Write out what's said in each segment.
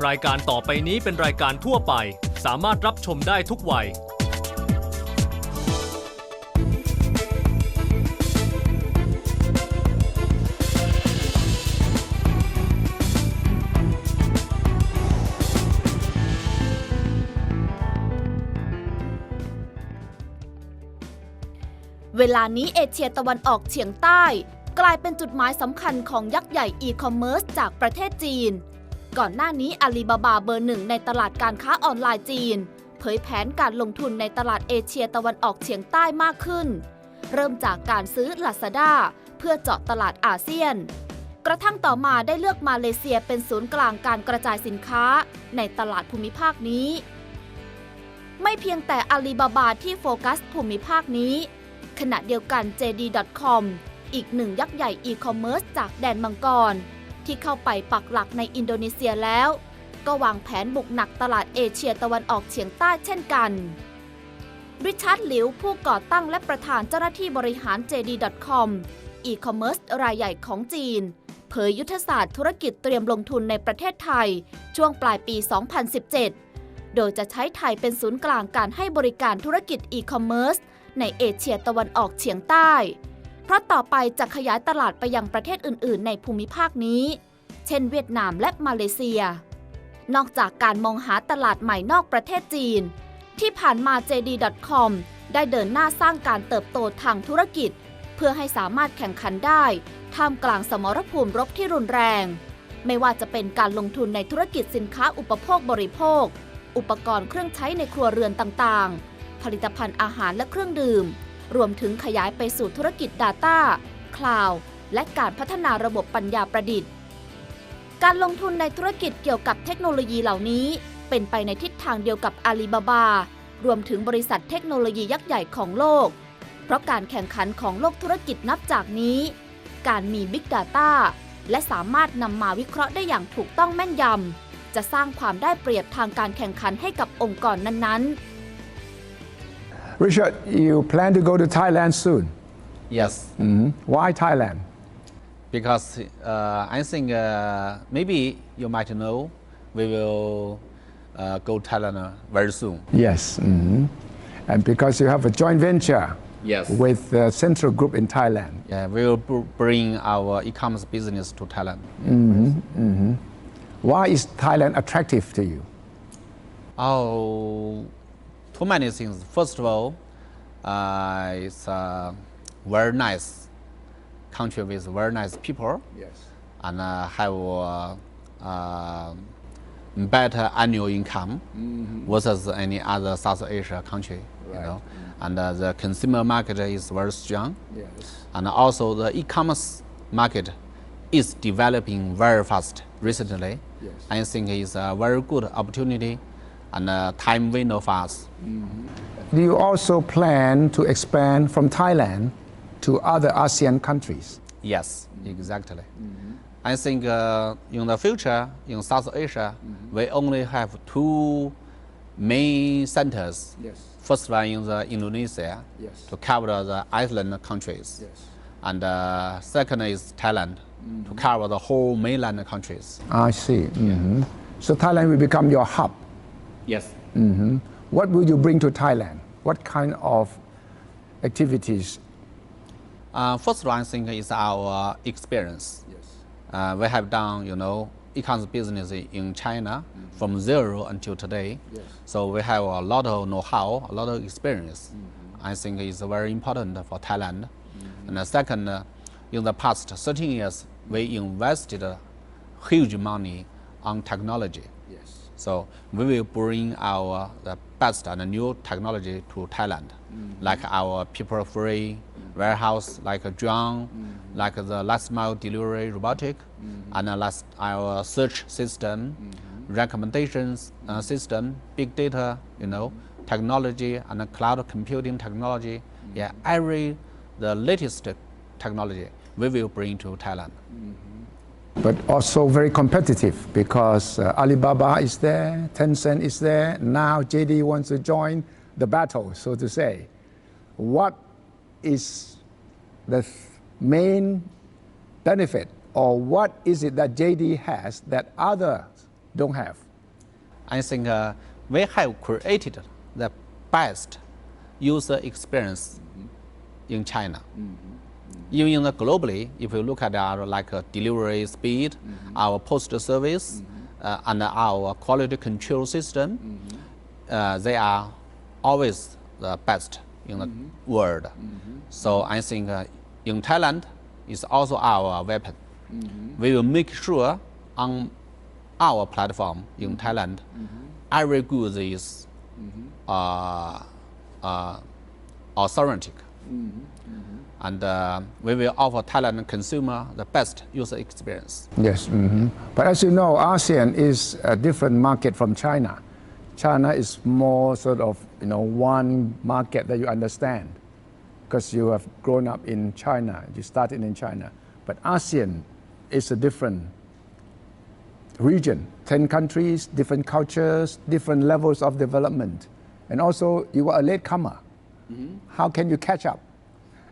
รายการต่อไปนี้เป็นรายการทั่วไปสามารถรับชมได้ทุกวัยเวลานี้เอเชียตะวันออกเฉียงใต้กลายเป็นจุดหมายสำคัญของยักษ์ใหญ่อีคอมเมิร์ซจากประเทศจีนก่อนหน้านี้อาลีบาบาเบอร์หนึ่งในตลาดการค้าออนไลน์จีนเผยแผนการลงทุนในตลาดเอเชียตะวันออกเฉียงใต้มากขึ้นเริ่มจากการซื้อ Lazada เพื่อเจาะตลาดอาเซียนกระทั่งต่อมาได้เลือกมาเลเซียเป็นศูนย์กลางการกระจายสินค้าในตลาดภูมิภาคนี้ไม่เพียงแต่อาลีบาบาที่โฟกัสภูมิภาคนี้ขณะเดียวกัน JD.com อีกหนึ่งยักษ์ใหญ่อีคอมเมิร์ซจากแดนมังกรที่เข้าไปปักหลักในอินโดนีเซียแล้วก็วางแผนบุกหนักตลาดเอเชียตะวันออกเฉียงใต้เช่นกันริชาร์ดหลิวผู้ก่อตั้งและประธานเจ้าหน้าที่บริหาร JD.com อีคอมเมิร์ซรายใหญ่ของจีนเผยยุทธศาสตร์ธุรกิจเตรียมลงทุนในประเทศไทยช่วงปลายปี 2017 โดยจะใช้ไทยเป็นศูนย์กลางการให้บริการธุรกิจอีคอมเมิร์ซในเอเชียตะวันออกเฉียงใต้เพราะต่อไปจะขยายตลาดไปยังประเทศอื่นๆในภูมิภาคนี้เช่นเวียดนามและมาเลเซียนอกจากการมองหาตลาดใหม่นอกประเทศจีนที่ผ่านมา JD.com ได้เดินหน้าสร้างการเติบโตทางธุรกิจเพื่อให้สามารถแข่งขันได้ท่ามกลางสมรภูมิรบที่รุนแรงไม่ว่าจะเป็นการลงทุนในธุรกิจสินค้าอุปโภคบริโภคอุปกรณ์เครื่องใช้ในครัวเรือนต่างๆผลิตภัณฑ์อาหารและเครื่องดื่มรวมถึงขยายไปสู่ธุรกิจ Data Cloud และการพัฒนาระบบปัญญาประดิษฐ์การลงทุนในธุรกิจเกี่ยวกับเทคโนโลยีเหล่านี้เป็นไปในทิศทางเดียวกับอาลีบาบารวมถึงบริษัทเทคโนโลยียักษ์ใหญ่ของโลกเพราะการแข่งขันของโลกธุรกิจนับจากนี้การมี Big Data และสามารถนำมาวิเคราะห์ได้อย่างถูกต้องแม่นยำจะสร้างความได้เปรียบทางการแข่งขันให้กับองค์กรนั้นๆRichard, you plan to go to Thailand soon? Yes. Why Thailand? Because I think maybe you might know we will go Thailand very soon. Yes. And because you have a joint venture Yes. with the Central Group in Thailand. Yeah, we will bring our e-commerce business to Thailand. Why is Thailand attractive to you? Oh, too many things. First of all, it's a very nice country with very nice people. Yes. And have better annual income versus any other South Asia country. Right. You know, and the consumer market is very strong. Yes. And also the e-commerce market is developing very fast recently. Yes. I think it's a very good opportunity and a time window for us. Do you also plan to expand from Thailand to other ASEAN countries? Yes, exactly. I think in the future, in South Asia, we only have two main centers. Yes. First one in the Indonesia Yes. to cover the island countries. Yes. And second is Thailand to cover the whole mainland countries. I see. So Thailand will become your hub. Yes. What will you bring to Thailand? What kind of activities? First one, I think, is our experience. Yes. We have done, e-commerce business in China from zero until today. Yes. So we have a lot of know-how, a lot of experience. I think it's very important for Thailand. And the second, in the past 13 years, we invested huge money on technology. Yes. So we will bring the best and new technology to Thailand, like our people-free warehouse, like a drone, like the last mile delivery robotic, and our search system, recommendations system, big data, technology and cloud computing technology. Yeah, the latest technology we will bring to Thailand. But also very competitive because Alibaba is there, Tencent is there. Now JD wants to join the battle, so to say. What is the main benefit, or what is it that JD has that others don't have? I think we have created the best user experience in China. Even in the globally, if you look at our delivery speed, our postal service, and our quality control system, they are always the best in the world. So I think in Thailand is also our weapon. We will make sure on our platform in Thailand, every good is authentic. And we will offer Thailand consumer the best user experience. Yes, but as you know, ASEAN is a different market from China. China is more sort of, one market that you understand because you have grown up in China, you started in China. But ASEAN is a different region, 10 countries, different cultures, different levels of development. And also, you are a latecomer. How can you catch up?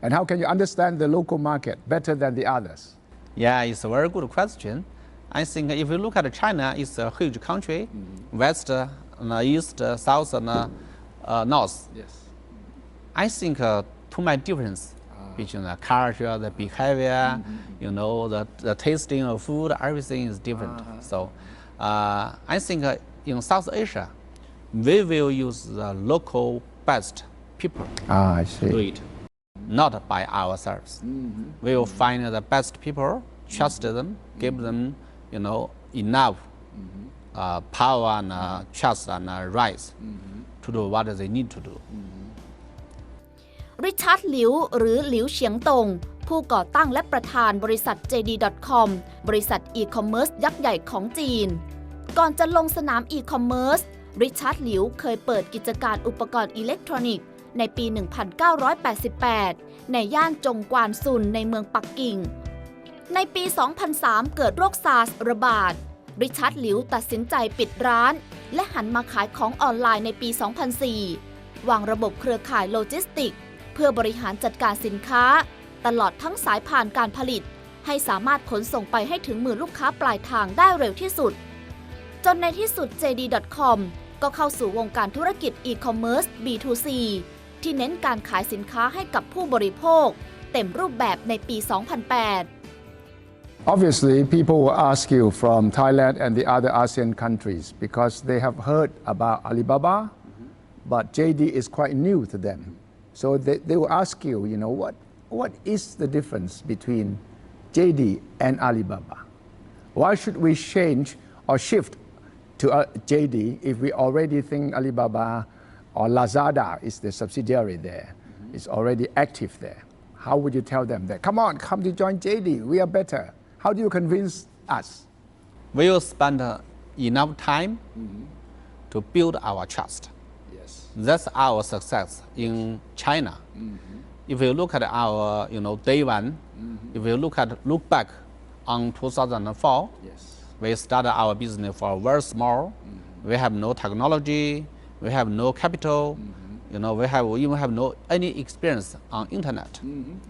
And how can you understand the local market better than the others? Yeah, it's a very good question. I think if you look at China, it's a huge country, west, east, south, and north. Yes. I think too much difference between the culture, the behavior, the tasting of food, everything is different. So I think in South Asia, we will use the local best people I to see. do it, not by ourselves. We will find the best people, trust them, give them, enough power and trust and rights to do what they need to do. ริชาร์ดหลิวหรือหลิวเฉียงตงผู้ก่อตั้งและประธานบริษัท JD.com บริษัทอีคอมเมิร์ซยักษ์ใหญ่ของจีนก่อนจะลงสนามอีคอมเมิร์ซริชาร์ดหลิวเคยเปิดกิจการอุปกรณ์อิเล็กทรอนิกส์ในปี 1988 ในย่านจงกวานซุนในเมืองปักกิ่งในปี 2003 เกิดโรคซาร์สระบาดริชาร์ดหลิวตัดสินใจปิดร้านและหันมาขายของออนไลน์ในปี 2004 วางระบบเครือข่ายโลจิสติกส์เพื่อบริหารจัดการสินค้าตลอดทั้งสายผ่านการผลิตให้สามารถขนส่งไปให้ถึงมือลูกค้าปลายทางได้เร็วที่สุดจนในที่สุด JD.com ก็เข้าสู่วงการธุรกิจอีคอมเมิร์ซ B2C ที่เน้นการขายสินค้าให้กับผู้บริโภคเต็มรูปแบบในปี 2008 Obviously, people will ask you from Thailand and the other ASEAN countries because they have heard about Alibaba, but JD is quite new to them. So they will ask you, what is the difference between JD and Alibaba? Why should we change or shift to JD if we already think Alibaba or Lazada is the subsidiary there, is already active there? How would you tell them that, come on, come to join JD, we are better? How do you convince us? We will spend enough time to build our trust. Yes. That's our success in China. If you look at our, day one, if you look back on 2004, Yes. we started our business for very small. We have no technology, we have no capital, we have no any experience on internet.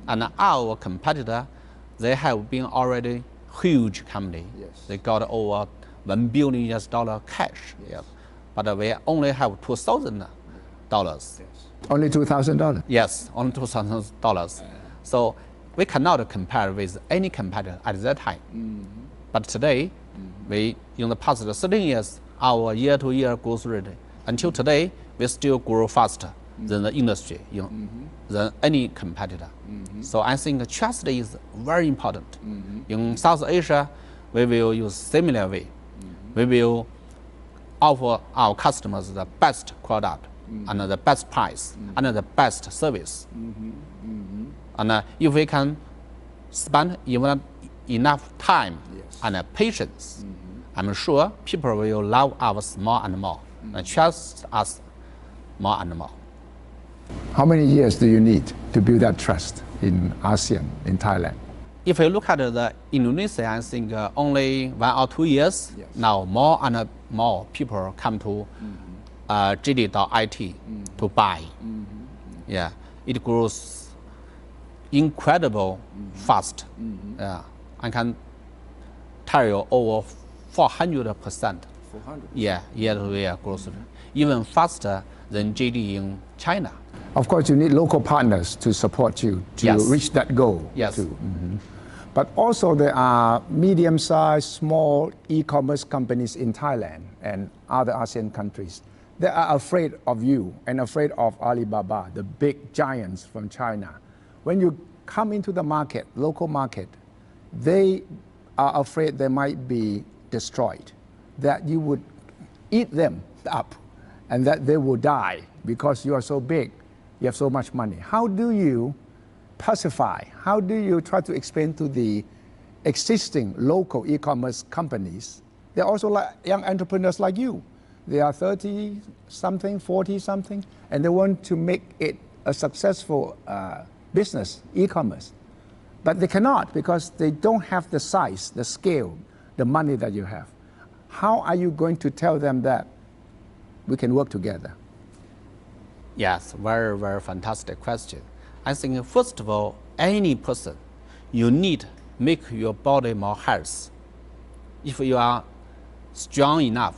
And our competitor, they have been already huge company. Yes. They got over $1 billion cash. Yes. But we only have $2,000. Only $2,000? Yes, only $2,000. So we cannot compare with any competitor at that time. But today, we in the past 13 years, our year-to-year growth rate until today, we still grow faster than the industry, than any competitor. So I think trust is very important. In South Asia, we will use similar way. We will offer our customers the best product and the best price and the best service. And if we can spend even enough time and patience, I'm sure people will love us more and more and trust us more and more. How many years do you need to build that trust in ASEAN, in Thailand? If you look at the Indonesia, I think only 1 or 2 years, now more and more people come to JD.IT to buy. Yeah, it grows incredible fast. I can tell you over 400%. 400. Yeah, year-to-year growth, even faster than JD in China. Of course, you need local partners to support you to Yes. reach that goal. Yes. Too. But also there are medium-sized, small e-commerce companies in Thailand and other ASEAN countries. They are afraid of you and afraid of Alibaba, the big giants from China. When you come into the market, local market, they are afraid they might be destroyed, that you would eat them up and that they will die because you are so big, you have so much money. How do you pacify? How do you try to explain to the existing local e-commerce companies? They're also like young entrepreneurs like you. They are 30-something, 40-something, and they want to make it a successful business, e-commerce. But they cannot because they don't have the size, the scale, the money that you have. How are you going to tell them that we can work together? Yes, very, very fantastic question. I think first of all, any person, you need make your body more healthy. If you are strong enough,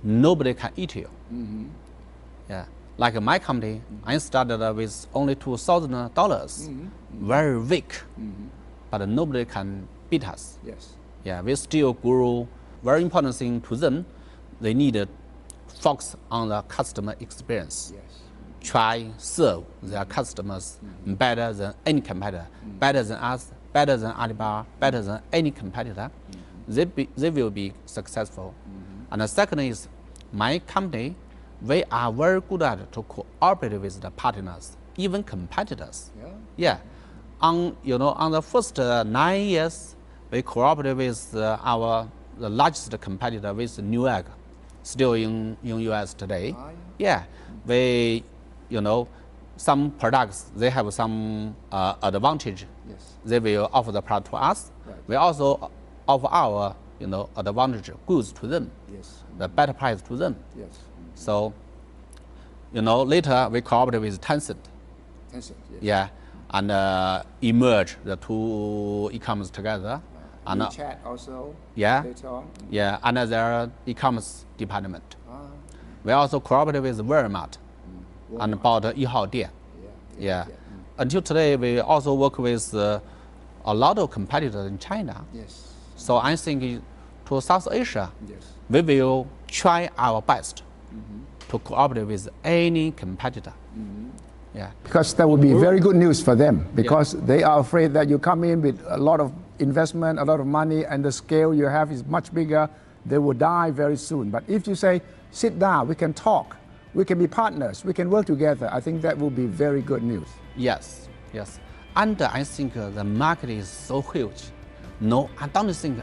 nobody can eat you. Yeah, like my company, I started with only $2,000, very weak, but nobody can beat us. Yes. Yeah, we still grow. Very important thing to them, they need to focus on the customer experience. Yes. Try serve their customers better than any competitor, better than us, better than Alibaba, better than any competitor. They will be successful. And the second is, my company, we are very good at to cooperate with the partners, even competitors. Yeah. On the first 9 years, we cooperate with the largest competitor with Newegg, still in US today. Yeah, we, some products, they have some advantage. Yes. They will offer the product to us. Right. We also offer our, advantage goods to them, Yes. the better price to them. Yes. So, later we cooperate with Tencent. Tencent, yes. Yeah, and emerge the two e-commerce together. And WeChat also. yeah, Later on. yeah, another e-commerce department. We also cooperate with Walmart and bought Yihaodian. Yeah. Until today, we also work with a lot of competitors in China. Yes. So I think to South Asia, Yes. we will try our best to cooperate with any competitor. Yeah. Because that would be very good news for them because they are afraid that you come in with a lot of investment, a lot of money, and the scale you have is much bigger. They will die very soon. But if you say, sit down, we can talk, we can be partners, we can work together, I think that will be very good news. Yes, yes. And I think the market is so huge. No, I don't think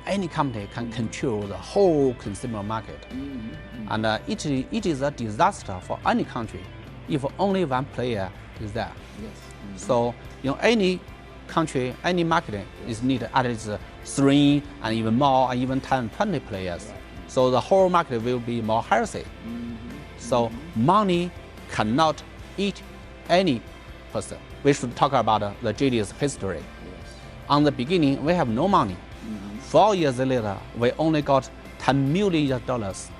any company can control the whole consumer market. And it is a disaster for any country if only one player is there. Yes. So, any country, any market is need at least 3 and even more, and even 10, 20 players. So the whole market will be more healthy. So money cannot eat any person. We should talk about the JD's history. On the beginning, we have no money. 4 years later, we only got $10 million. Yes.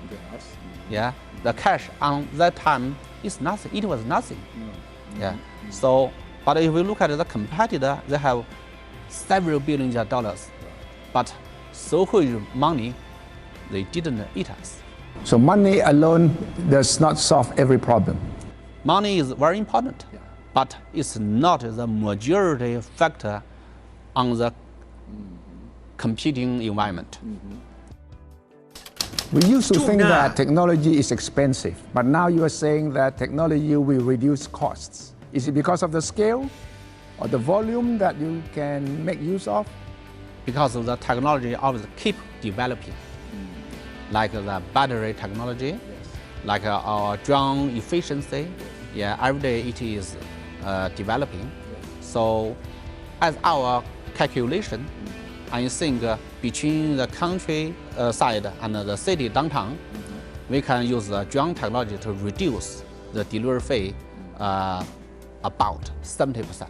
Yeah, the cash on that time is nothing. It was nothing. Yeah. So, but if we look at the competitor, they have several billions of dollars, but so huge money, they didn't eat us. So money alone does not solve every problem. Money is very important, but it's not the majority factor on the competing environment. We used to think ช่วงหน้า that technology is expensive, but now you are saying that technology will reduce costs. Is it because of the scale or the volume that you can make use of? Because of the technology always keep developing, like the battery technology, like our drone efficiency. Yeah, every day it is developing. So, as our calculation, I think between the country side and the city downtown, we can use the drone technology to reduce the delivery fee about 70%.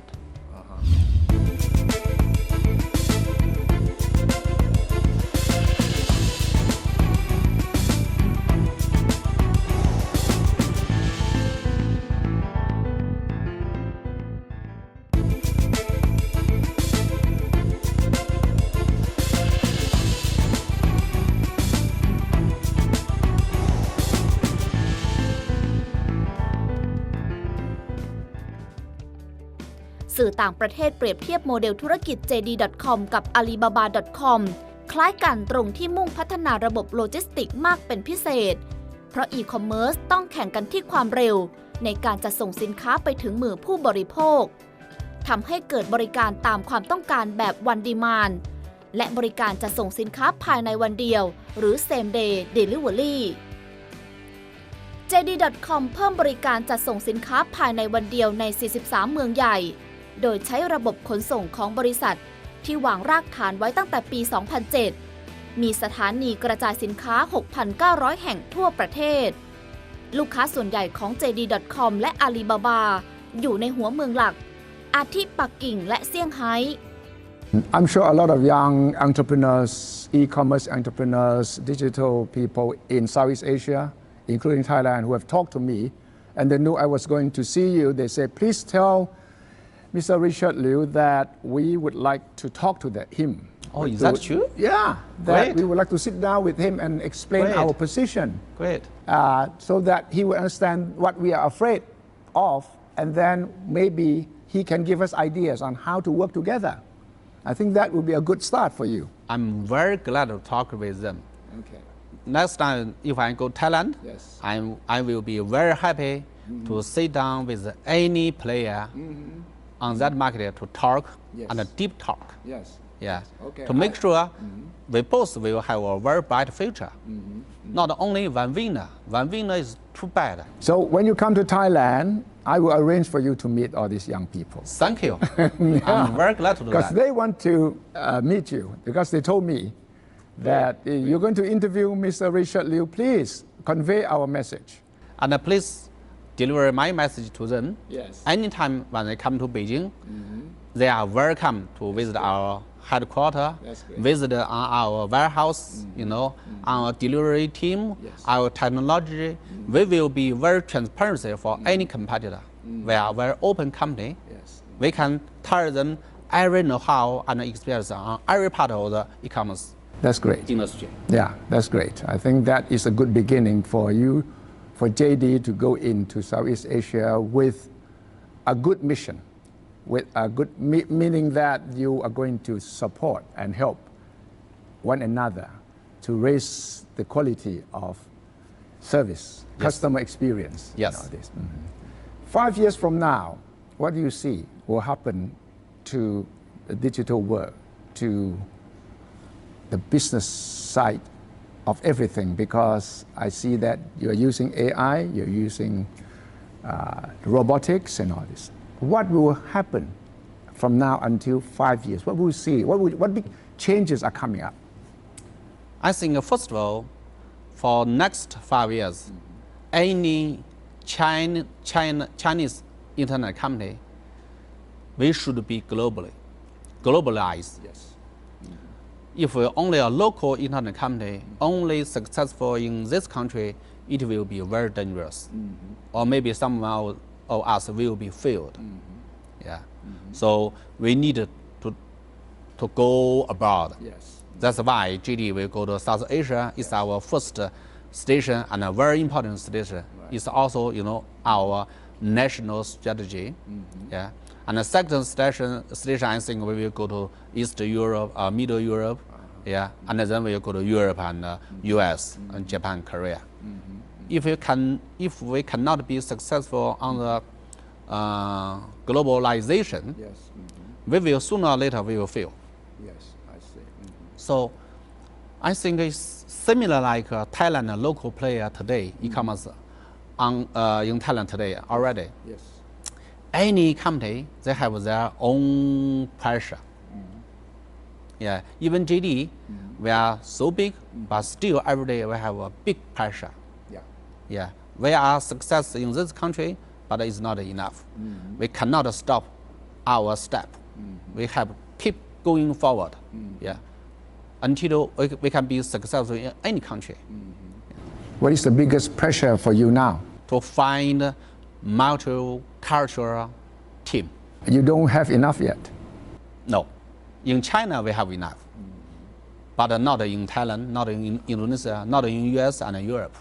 สื่อต่างประเทศเปรียบเทียบโมเดลธุรกิจ JD.com กับ Alibaba.com คล้ายกันตรงที่มุ่งพัฒนาระบบโลจิสติกมากเป็นพิเศษเพราะอีคอมเมิร์ซต้องแข่งกันที่ความเร็วในการจัดส่งสินค้าไปถึงมือผู้บริโภคทำให้เกิดบริการตามความต้องการแบบ One Demand และบริการจัดส่งสินค้าภายในวันเดียวหรือ Same Day Delivery JD.com เพิ่มบริการจัดส่งสินค้าภายในวันเดียวใน 43 เมืองใหญ่โดยใช้ระบบขนส่งของบริษัทที่วางรากฐานไว้ตั้งแต่ปี 2007 มีสถานีกระจายสินค้า 6,900 แห่งทั่วประเทศลูกค้าส่วนใหญ่ของ JD.com และ Alibaba อยู่ในหัวเมืองหลักอาทิปักกิ่งและเซี่ยงไฮ้ I'm sure a lot of young entrepreneurs, e-commerce entrepreneurs, digital people in Southeast Asia, including Thailand, who have talked to me, and they knew I was going to see you. They said, please tell Mr. Richard Liu that we would like to talk to him. Oh, is that true? Yeah, that Great. we would like to sit down with him and explain Great. our position. Great. So that he will understand what we are afraid of, and then maybe he can give us ideas on how to work together. I think that would be a good start for you. I'm very glad to talk with them. Okay. Next time, if I go Thailand, Yes. I will be very happy to sit down with any player on that market to talk Yes. and a deep talk. Yes. Yeah. Okay. To make sure we both will have a very bright future. Not only one winner. One winner is too bad. So when you come to Thailand, I will arrange for you to meet all these young people. Thank you. I'm very glad to do Because that. they want to meet you. Because they told me that you're going to interview Mr. Richard Liu. Please convey our message. And please deliver my message to them. Yes. Anytime when they come to Beijing, they are welcome to visit our headquarters, That's great. visit our warehouse, our delivery team, Yes. our technology. We will be very transparent for any competitor. We are a very open company. Yes. We can tell them every know-how and experience on every part of the e-commerce That's great. industry. Yeah, that's great. I think that is a good beginning for you, for JD to go into Southeast Asia with a good mission, with a good meaning that you are going to support and help one another to raise the quality of service, customer experience. Yes. This. 5 years from now, what do you see will happen to the digital world, to the business side of everything? Because I see that you're using AI, you're using robotics and all this. What will happen from now until 5 years? What will we see? What big changes are coming up? I think, first of all, for next 5 years, any Chinese internet company, we should be globalized. Yes. If we're only a local internet company, only successful in this country, it will be very dangerous. Or maybe someone of us will be failed. Yeah. So we need to go abroad. Yes. That's why JD will go to South Asia. It's our first station and a very important station. It's also, our national strategy. Yeah. And the second station, I think we will go to East Europe, Middle Europe. Yeah. And then we will go to Europe and US and Japan, Korea. If we cannot be successful on the globalization, Yes. we will sooner or later we will fail. Yes, I see. So I think it's similar like Thailand local player today, e-commerce in Thailand today already. Yes. Any company, they have their own pressure. Yeah, even JD, we are so big, but still every day we have a big pressure. Yeah. Yeah, we are success in this country, but it's not enough. We cannot stop our step. We have to keep going forward. Yeah, until we can be successful in any country. What is the biggest pressure for you now? To find multicultural team. You don't have enough yet. No, in China we have enough, but not in Thailand, not in Indonesia, not in US and Europe.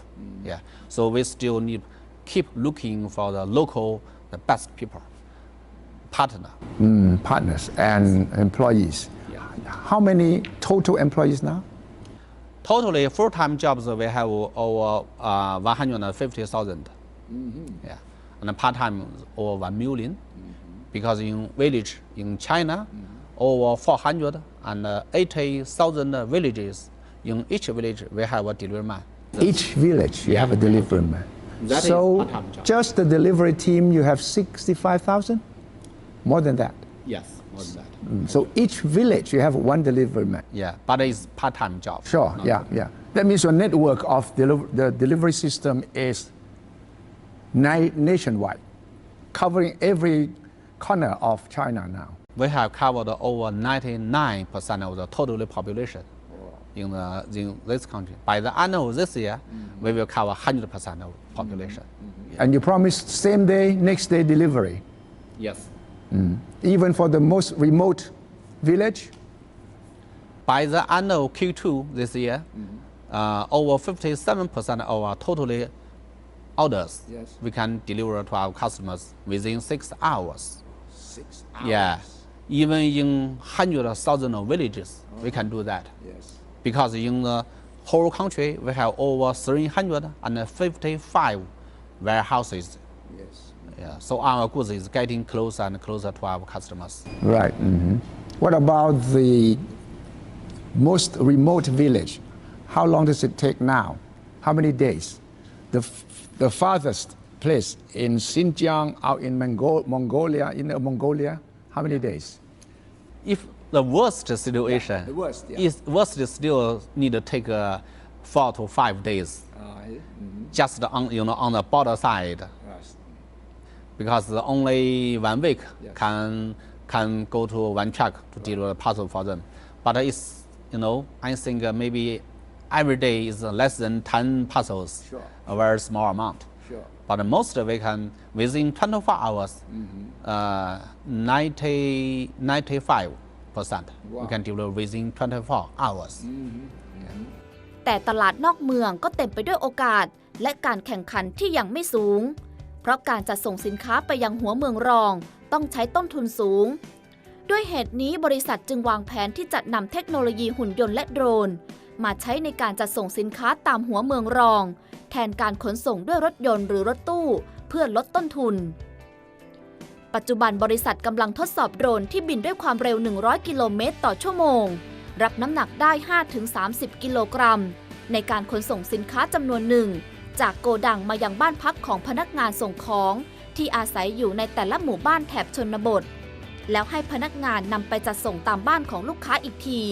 Yeah, so we still need keep looking for the local, the best people. partner. Partners and employees. How many total employees now? Totally full-time jobs we have over 150,000. Yeah, and part-time over 1 million. Because in village in China, over 480,000 villages. In each village we have a delivery man. Each village you have a delivery man. That is So part-time job. just the delivery team you have 65,000? More than that. Yes, more than that. So each village you have one delivery man. Yeah, but it's part-time job. Sure, yeah. That means your network of the delivery system is nationwide, covering every corner of China now. We have covered over 99% of the total population in this country. By the end of this year, we will cover 100% of population. And you promised same day, next day delivery, Yes. even for the most remote village? By the end of Q2 this year, over 57% of our total orders Yes. we can deliver to our customers within 6 hours. 6 Yeah, even in 100,000 villages, we can do that. Yes. Because in the whole country, we have over 355 warehouses. Yes. Yeah, so our goods is getting closer and closer to our customers. Right. What about the most remote village? How long does it take now? How many days? The farthest place in Xinjiang, out in Mongolia, how many days? If the worst situation the worst, yeah. is still need to take 4 to 5 days, just on on the border side, because only 1 week Yes. can go to one truck to deliver the parcel for them. But it's I think maybe every day is less than 10 parcels, Sure. a very small amount. Sure. But most we can within 24 hours, 95% we can deliver within 24 hours. แต่ตลาดนอกเมืองก็เต็มไปด้วยโอกาสและการแข่งขันที่ยังไม่สูง เพราะการจัดส่งสินค้าไปยังหัวเมืองรองต้องใช้ต้นทุนสูง ด้วยเหตุนี้บริษัทจึงวางแผนที่จะนำเทคโนโลยีหุ่นยนต์และโดรนมาใช้ในการจัดส่งสินค้าตามหัวเมืองรอง แทนการขนส่งด้วยรถยนต์หรือรถตู้เพื่อลดต้นทุน ปัจจุบันบริษัทกำลังทดสอบโดรนที่บินด้วยความเร็ว 100 กิโลเมตรต่อชั่วโมง รับน้ำหนักได้ 5-30 กิโลกรัม ในการขนส่งสินค้าจำนวนหนึ่ง จากโกดังมายังบ้านพักของพนักงานส่งของที่อาศัยอยู่ในแต่ละหมู่บ้านแถบชนบท แล้วให้พนักงานนำไปจัดส่งตามบ้านของลูกค้าอีกที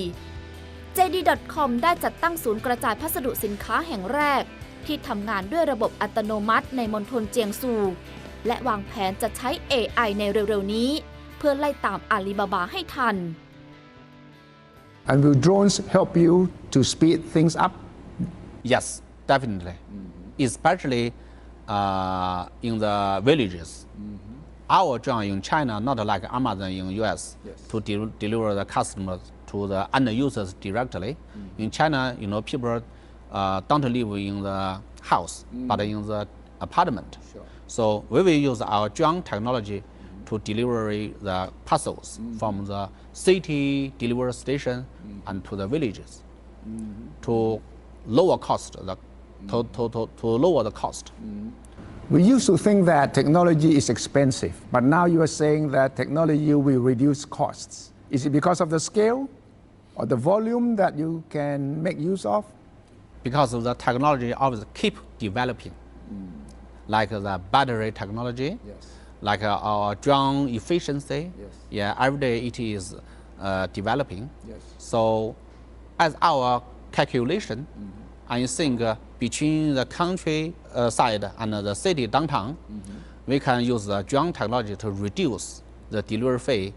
JD.com ได้จัดตั้งศูนย์กระจายพัสดุสินค้าแห่งแรกที่ทำงานด้วยระบบอัตโนมัติในมณฑลเจียงซู และวางแผนจะใช้ AI ในเร็วๆนี้เพื่อไล่ตามอาลีบาบาให้ทัน And will drones help you to speed things up? Yes, definitely. Especially in the villages. Our drone in China, not like Amazon in US, to deliver the customers to the end users directly. In China, people don't live in the house, but in the apartment. So we will use our drone technology to deliver the parcels from the city delivery station and to the villages to lower cost, to lower the cost. We used to think that technology is expensive, but now you are saying that technology will reduce costs. Is it because of the scale or the volume that you can make use of? Because of the technology always keep developing, like the battery technology, like our drone efficiency. Every day it is developing. So as our calculation, I think between the country side and the city downtown, we can use the drone technology to reduce the delivery fee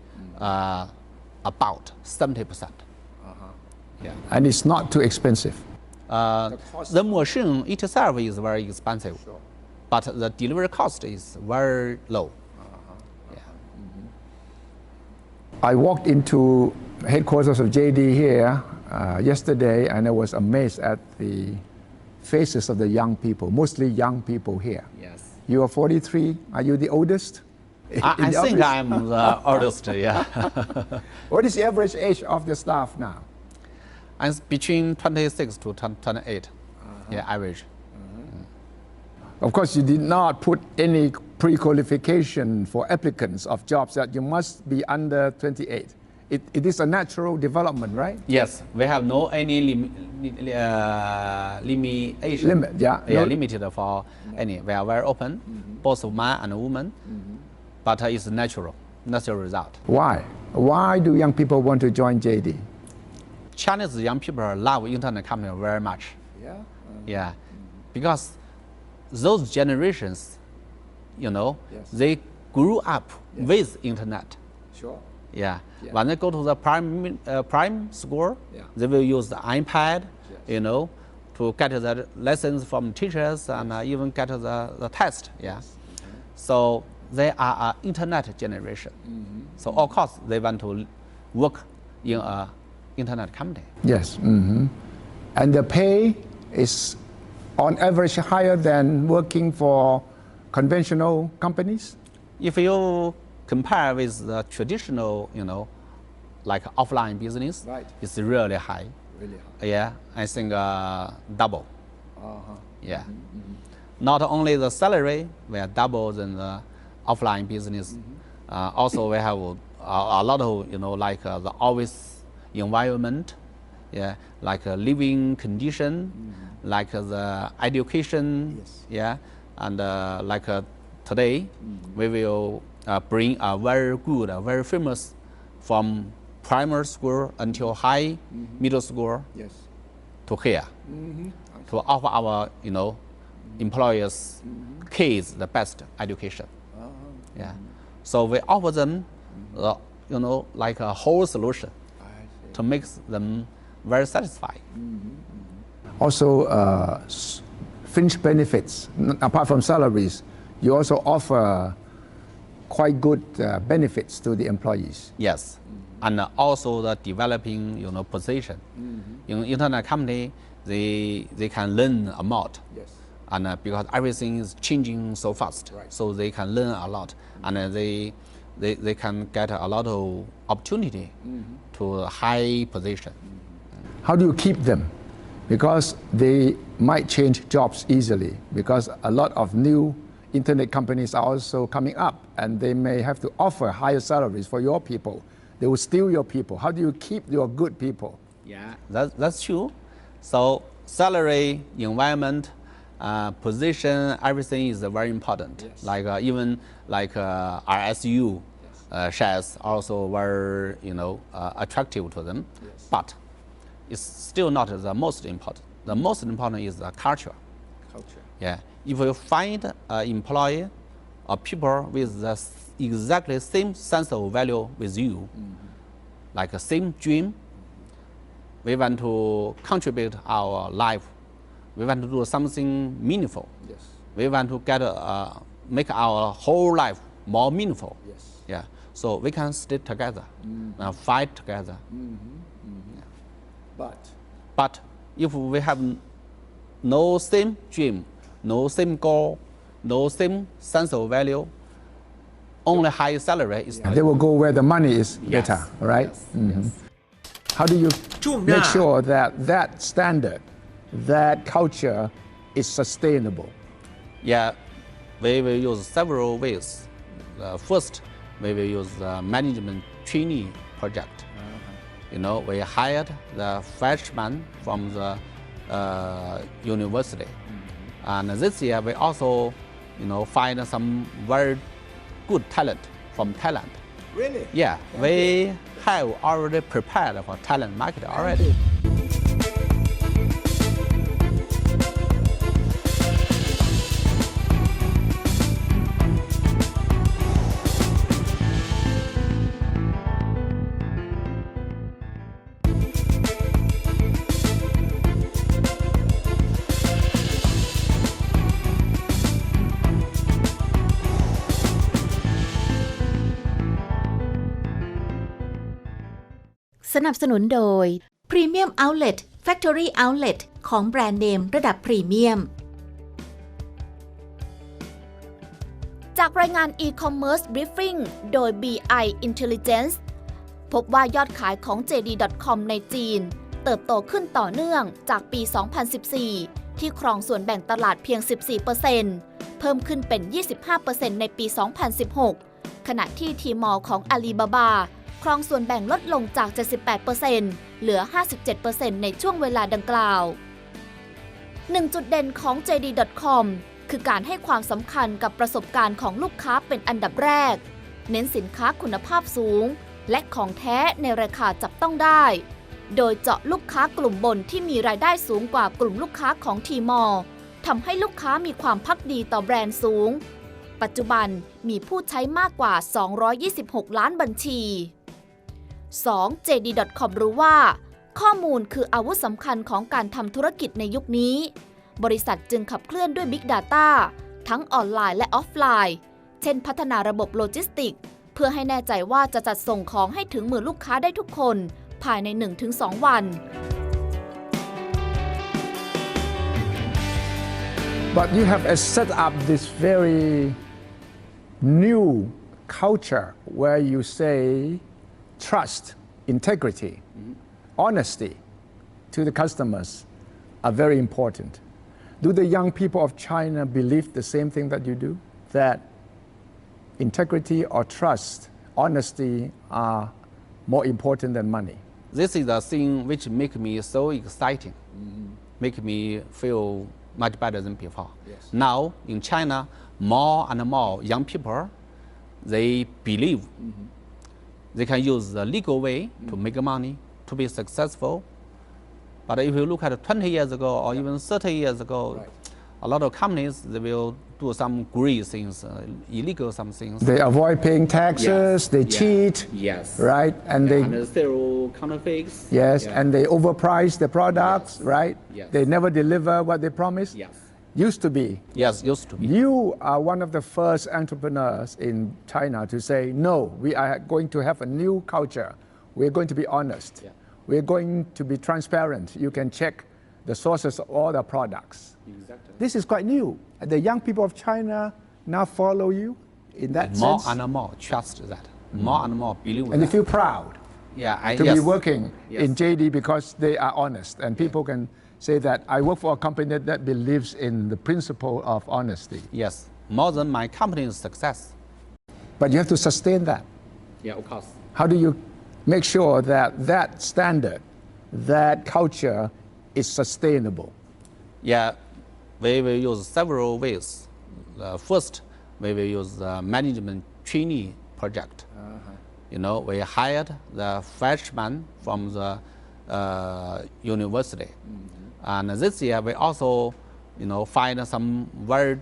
about 70%. And it's not too expensive. The machine itself is very expensive, but the delivery cost is very low. I walked into headquarters of JD here yesterday, and I was amazed at the faces of the young people, mostly young people here. Yes. You are 43. Are you the oldest? in I the think office? I'm the oldest, yeah. What is the average age of the staff now? I'm between 26 to 28, yeah, average. Of course, you did not put any pre-qualification for applicants of jobs that you must be under 28. It is a natural development, right? Yes, we have no any limitation. Limit, yeah. Yeah, No- limited for any. We are very open, both man and woman, but it's natural result. Why? Why do young people want to join JD? Chinese young people love internet company very much. Yeah. Yeah, because those generations, Yes. they grew up with internet. Sure. Yeah. Yeah. When they go to the prime school, Yeah. they will use the iPad, Yes. to get the lessons from teachers and even get the test. Yeah. So they are an internet generation. So of course they want to work in a internet company. Yes. And the pay is on average higher than working for conventional companies? If you compare with the traditional, like offline business, Right. it's really high. Really high. Yeah, I think double. Yeah. Not only the salary, we are double than the offline business. Also, we have a lot of, like the office environment, yeah, like living condition, like the education, Yes. yeah, and like today, we will bring a very good, very famous from primary school until high, middle school Yes. to here to offer our employers kids the best education. Yeah, so we offer them like a whole solution to make them very satisfied. Also, fringe benefits, apart from salaries, you also offer quite good benefits to the employees. Yes, and also the developing position. In internet company, they can learn a lot. Yes. And because everything is changing so fast, Right. so they can learn a lot, and they can get a lot of opportunity to a high position. How do you keep them? Because they might change jobs easily, because a lot of new internet companies are also coming up, and they may have to offer higher salaries for your people. They will steal your people. How do you keep your good people? Yeah, that's true. So salary, environment, position, everything is very important. Yes. Like even like RSU shares also very attractive to them. Yes. But it's still not the most important. The most important is the culture. Culture. Yeah, if you find an employee or people with the exactly same sense of value with you, like a same dream, we want to contribute our life. We want to do something meaningful. Yes. We want to get make our whole life more meaningful. Yes. Yeah, so we can stay together, fight together. But if we have no same dream, no same goal, no same sense of value, only high salary is not They will go where the money is Yes. better, right? Yes. How do you ช่วงหน้า make sure that that standard, that culture is sustainable? Yeah, we will use several ways. First, we will use the management trainee project. We hired the freshmen from the university. And this year, we also, find some very good talent from Thailand. Really? Yeah, we have already prepared for talent market already. สนับสนุนโดย Premium Outlet Factory Outlet ของแบรนด์เนมระดับพรีเมียม จากรายงาน e-commerce briefing โดย BI Intelligence พบว่ายอดขายของ JD.com ในจีนเติบโตขึ้นต่อเนื่องจากปี 2014 ที่ครองส่วนแบ่งตลาดเพียง 14%เพิ่มขึ้นเป็น 25% ในปี 2016 ขณะที่ทีมอลของอาลีบาบาครองส่วนแบ่งลดลงจาก 78% เหลือ 57% ในช่วงเวลาดังกล่าว 1 จุดเด่นของ JD.com คือการให้ความสำคัญกับประสบการณ์ของลูกค้าเป็นอันดับแรก เน้นสินค้าคุณภาพสูงและของแท้ในราคาจับต้องได้ โดยเจาะลูกค้ากลุ่มบนที่มีรายได้สูงกว่ากลุ่มลูกค้าของทีมอลทำให้ลูกค้ามีความภักดีต่อแบรนด์สูง ปัจจุบันมีผู้ใช้มากกว่า 226 ล้านบัญชี 2. JD.com รู้ว่าข้อมูลคืออาวุธสำคัญของการทำธุรกิจในยุคนี้บริษัทจึงขับเคลื่อนด้วย Big Data ทั้งออนไลน์และออฟไลน์เช่นพัฒนาระบบโลจิสติกเพื่อให้แน่ใจว่าจะจัดส่งของให้ถึงมือลูกค้าได้ทุกคนภายใน 1-2 วัน But you have set up this very new culture where you say trust, integrity, honesty to the customers are very important. Do the young people of China believe the same thing that you do? That integrity or trust, honesty are more important than money? This is the thing which make me so exciting, make me feel much better than before. Yes. Now in China, more and more young people, they believe they can use the legal way to make money, to be successful. But if you look at 20 years ago or even 30 years ago, Right. a lot of companies, they will do some greedy things, illegal some things. They avoid paying taxes, Yes. they Yeah. cheat, Yes. right? And they And zero counterfeits. yes, Yeah. and they overprice the products, Yes. right? Yes. They never deliver what they promise. Yes. Used to be. Yes, used to be. You are one of the first entrepreneurs in China to say, no, we are going to have a new culture. We're going to be honest. Yeah. We're going to be transparent. You can check the sources of all the products. Exactly. This is quite new. The young people of China now follow you in that More sense. and more trust that. More and more believe And they that. feel proud Yeah, to yes. be working Yes. in JD because they are honest. And people can say that I work for a company that believes in the principle of honesty. Yes, more than my company's success. But you have to sustain that. Yeah, of course. How do you make sure that that standard, that culture is sustainable? Yeah, we will use several ways. First, we will use the management trainee project. You know, we hired the freshman from the university. And this year, we also, you know, find some very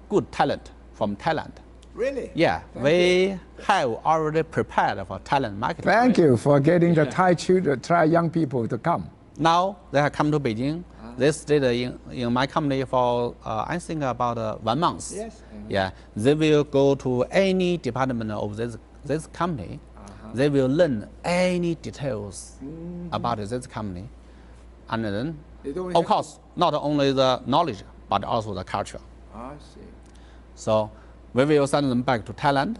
good talent from Thailand. Really? Yeah, we have already prepared for talent marketing. Thank you for getting the Thai young people to come. Now they have come to Beijing. They stayed in my company for I think about 1 month. Yes. Yeah, they will go to any department of this company. They will learn any details about this company, and then They don't of have course not only the knowledge but also the culture. I see. So we will send them back to Thailand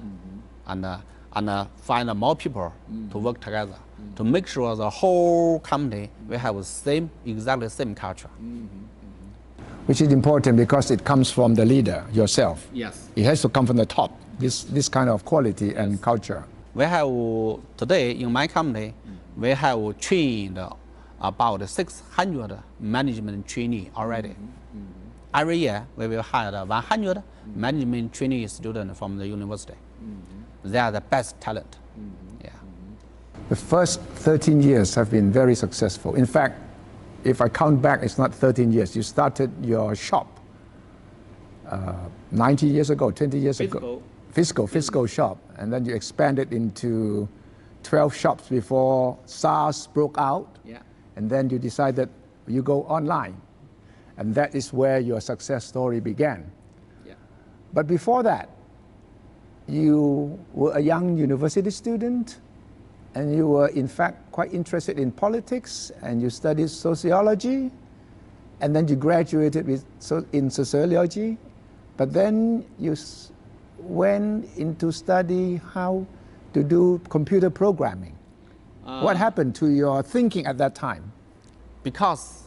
and find more people to work together to make sure the whole company will have exactly same culture. Which is important because it comes from the leader yourself. Yes. It has to come from the top, this kind of quality and culture. We have today in my company, we have trained about 600 management trainee already. Every year we will hire 100 management trainee students from the university. They are the best talent. Yeah. The first 13 years have been very successful. In fact, if I count back, it's not 13 years. You started your shop 90 years ago, 20 years ago. Physical shop. And then you expanded into 12 shops before SARS broke out. Yeah. And then you decided you go online. And that is where your success story began. Yeah. But before that, you were a young university student, and you were in fact quite interested in politics, and you studied sociology, and then you graduated in sociology, but then you went into study how to do computer programming. What happened to your thinking at that time? Because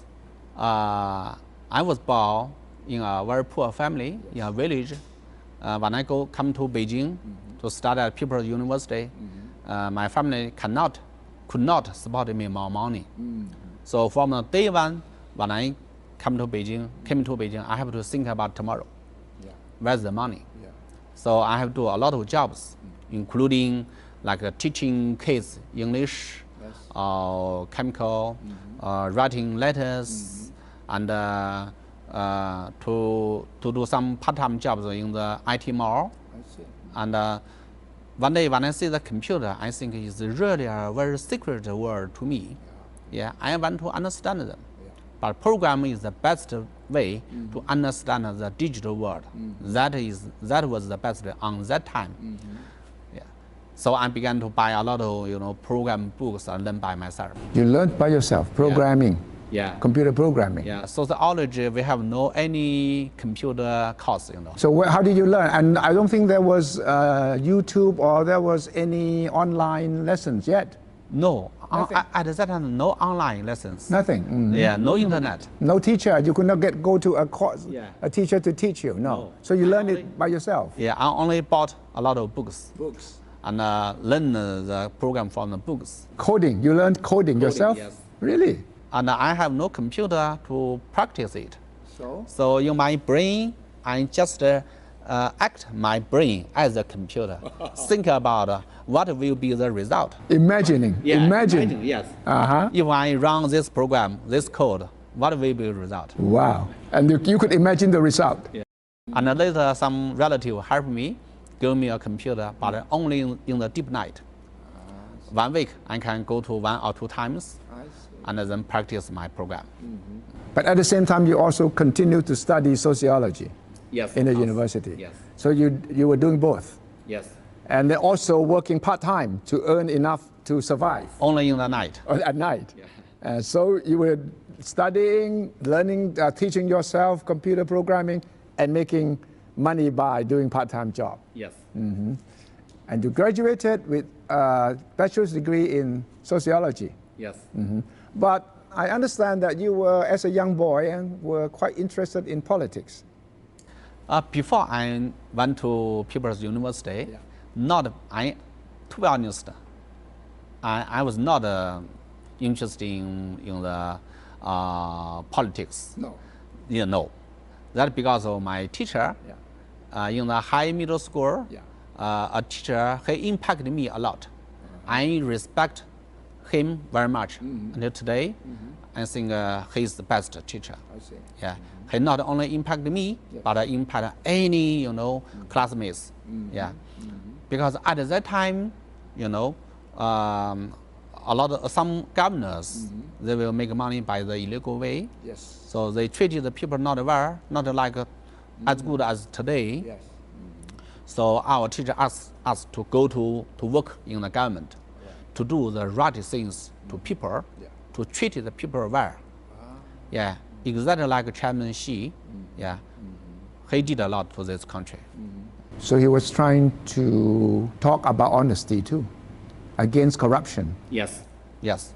I was born in a very poor family in a village. When I come to Beijing to study at People's University, my family could not support me more money. So from the day one, when I came to Beijing, I have to think about tomorrow. Where's the money? So I have to do a lot of jobs, including like teaching kids English, chemical, writing letters, and to do some part-time jobs in the IT mall. And one day when I see the computer, I think it's really a very secret world to me. Yeah, I want to understand them. But programming is the best way to understand the digital world. That was the best on that time. Yeah. So I began to buy a lot of program books and learn by myself. You learned by yourself, programming, computer programming. Yeah, sociology, we have no any computer course, So how did you learn? And I don't think there was YouTube or there was any online lessons yet. No, at that time, no online lessons. Nothing. Yeah, no internet. No teacher. You could not go to a course, a teacher to teach you. No. So you learned it by yourself. Yeah, I only bought a lot of books. And learn the program from the books. Coding. You learned coding yourself? Yes. Really? And I have no computer to practice it. So in my brain, I just act my brain as a computer. Think about what will be the result. Imagine. Yes. Uh-huh. If I run this program, this code, what will be the result? Wow. And you could imagine the result. Yeah. And later some relative helped me, give me a computer, but only in the deep night. 1 week, I can go to 1 or 2 times and then practice my program. But at the same time, you also continue to study sociology in the university. Yes. So you were doing both. Yes. And then also working part-time to earn enough to survive. Only in the night. At night. So you were studying, learning, teaching yourself computer programming and making money by doing part-time job. Yes. And you graduated with a bachelor's degree in sociology. Yes. But I understand that you were, as a young boy, and were quite interested in politics. Before I went to People's University, to be honest, I was not interested in the politics. No. No. That's because of my teacher. In the high middle school, a teacher, he impacted me a lot. I respect him very much. Until today, I think he's the best teacher. I see. Yeah, he not only impacted me, but impact any classmates. Yeah, because at that time, a lot of some governors they will make money by the illegal way. Yes. So they treated the people not well, not like as good as today. Yes. So our teacher asked us to go to work in the government, to do the right things to people, to treat the people well. Yeah, exactly like Chairman Xi. Yeah, he did a lot for this country. So he was trying to talk about honesty too, against corruption. Yes. Yes.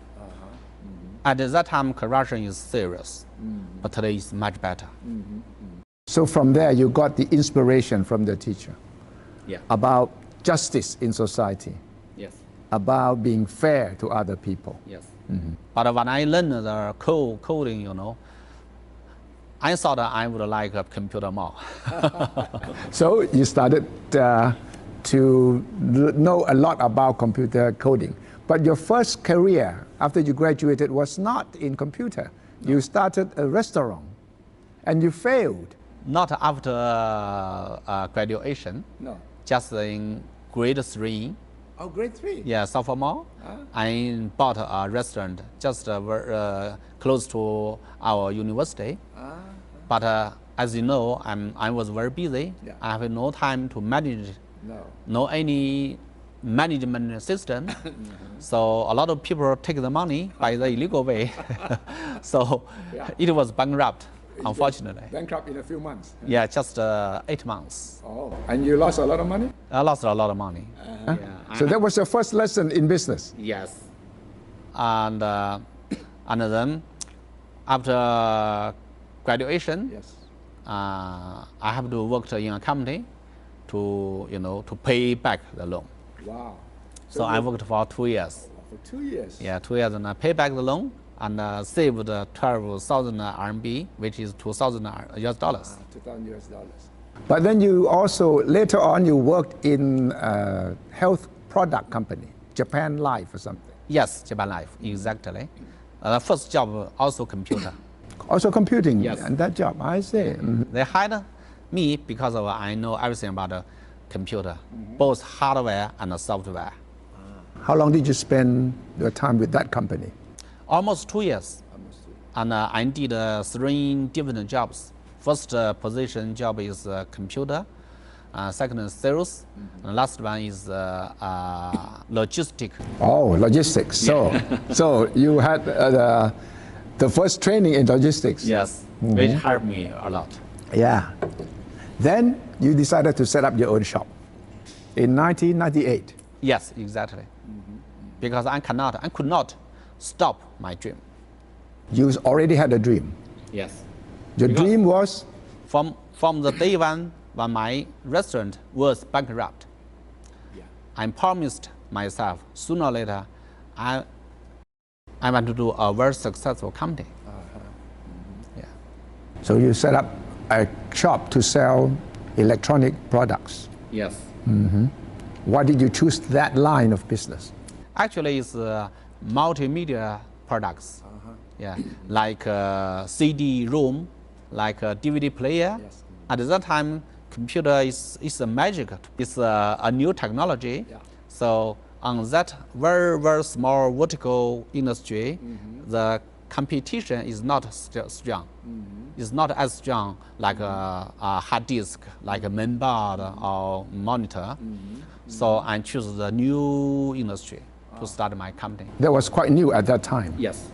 At that time, corruption is serious, but today it's much better. So from there, you got the inspiration from the teacher about justice in society, about being fair to other people. Yes. But when I learned the coding, I thought I would like a computer more. So you started to know a lot about computer coding. But your first career after you graduated was not in computer. No. You started a restaurant and you failed. Not after graduation. No. Just in grade 3. Oh, grade 3? Yeah, sophomore. I bought a restaurant just close to our university. But as you know, I was very busy. I have no time to manage. No any management system. So a lot of people take the money by the illegal way. So it was bankrupt. unfortunately. Bankrupt in a few months. Yeah, just 8 months. Oh, and you lost a lot of money? I lost a lot of money. Huh? So that was your first lesson in business? Yes. And then after graduation, Yes. I have to work in a company to, to pay back the loan. Wow. So I worked for 2 years. For 2 years? Yeah, 2 years, and I pay back the loan and saved 12,000 RMB, which is 2,000 US dollars. 2,000 US dollars. But then you also, later on, you worked in a health product company, Japan Life or something. Yes, Japan Life, exactly. The first job also computer. Also computing, Yes. and that job, I see. They hired me because of I know everything about the computer, both hardware and software. How long did you spend your time with that company? Almost 2 years. And I did 3 different jobs. First position job is computer, second is sales, and last one is logistic. Oh, logistics. So you had the first training in logistics. Yes, which helped me a lot. Yeah. Then you decided to set up your own shop in 1998. Yes, exactly. Because I could not stop my dream. You already had a dream. Yes. Your Because- dream was? From the day one when my restaurant was bankrupt, I promised myself sooner or later I want to do a very successful company. Yeah. So you set up a shop to sell electronic products. Yes. Why did you choose that line of business? Actually, it's multimedia products. Yeah, like CD-ROM, like a DVD player. Yes. At that time, computer is a magic. It's a new technology. Yeah. So on that very, very small vertical industry, the competition is not strong. It's not as strong like a hard disk, like a mainboard or monitor. So I choose the new industry to start my company. That was quite new at that time. Yes.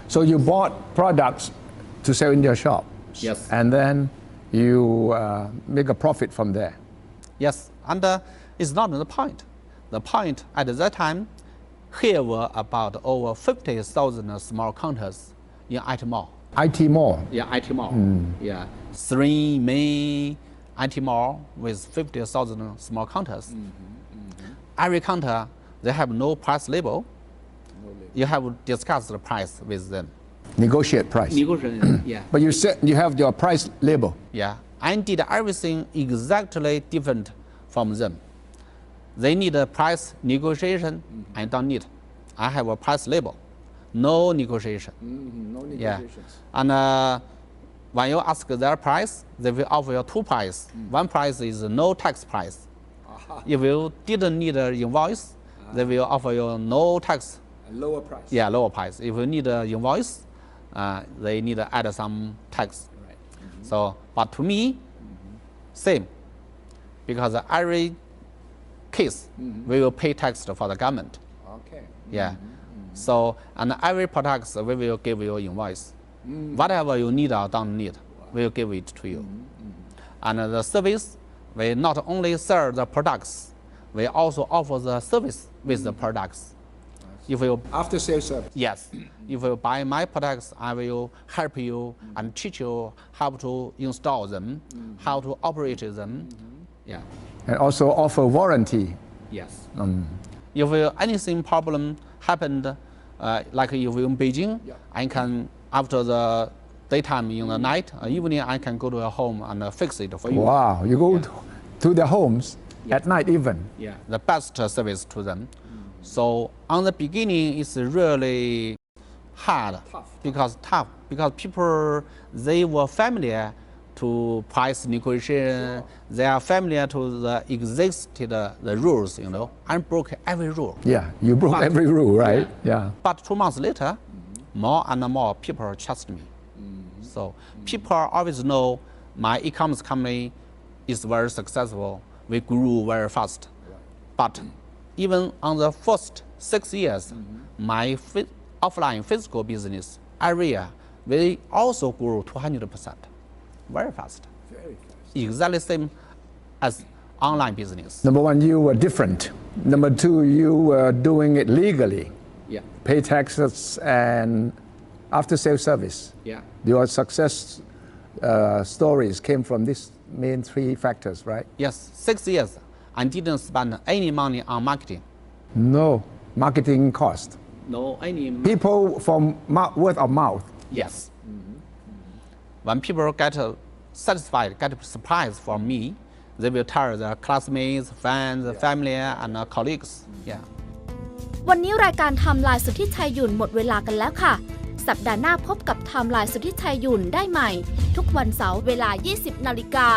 So you bought products to sell in your shop. Yes. And then you make a profit from there. Yes, and it's not the point. The point at that time, here were about over 50,000 small counters in IT mall. IT mall. Yeah, IT mall. Yeah, 3 main IT mall with 50,000 small counters. Every counter, they have no price label. You have to discuss the price with them. Negotiate price. Yeah. But you said you have your price label. Yeah, I did everything exactly different from them. They need a price negotiation. I don't need. I have a price label, no negotiation. No Yeah, and when you ask their price, they will offer you 2 prices. One price is no tax price. If you didn't need an invoice, they will offer you no tax. A lower price. Yeah, lower price. If you need an invoice, they need to add some tax. Right. So, but to me, same, because every case we will pay tax for the government. Okay. Yeah. So, and every product we will give you invoice. Whatever you need or don't need, we will give it to you. And the service, we not only sell the products, we also offer the service with the products. If you After sales service. Yes, if you buy my products, I will help you and teach you how to install them, how to operate them. Yeah. And also offer warranty. Yes. If anything problem happened, like if you're in Beijing, I can, after the daytime in the night, evening, I can go to your home and fix it for you. Wow. You go to their homes at night even. Yeah. The best service to them. So on the beginning, it's really hard because people, they were familiar to price negotiation. They are familiar to the existed the rules, and broke every rule. Yeah. You broke every rule, right? Yeah. But 2 months later, more and more people trust me. So people always know my e-commerce company is very successful. We grew very fast. But even on the first 6 years, my offline physical business every year we also grew 200%, very fast. Exactly same as online business. Number one, you were different. Number two, you were doing it legally. Yeah. Pay taxes and after-sale service. Yeah. Your success stories came from these main three factors, right? Yes, 6 years, I didn't spend any money on marketing. No marketing cost. No any. People from word of mouth. Yes. When people get satisfied, get surprised from me, they will tell their classmates, friends, family, and colleagues. Yeah. วันนี้รายการไทม์ไลน์สุทธิชัยหยุ่นหมดเวลากันแล้วค่ะ สัปดาห์หน้าพบกับไทม์ไลน์สุทธิชัยหยุ่นได้ใหม่ ทุกวันเสาร์เวลา 20 นาฬิกา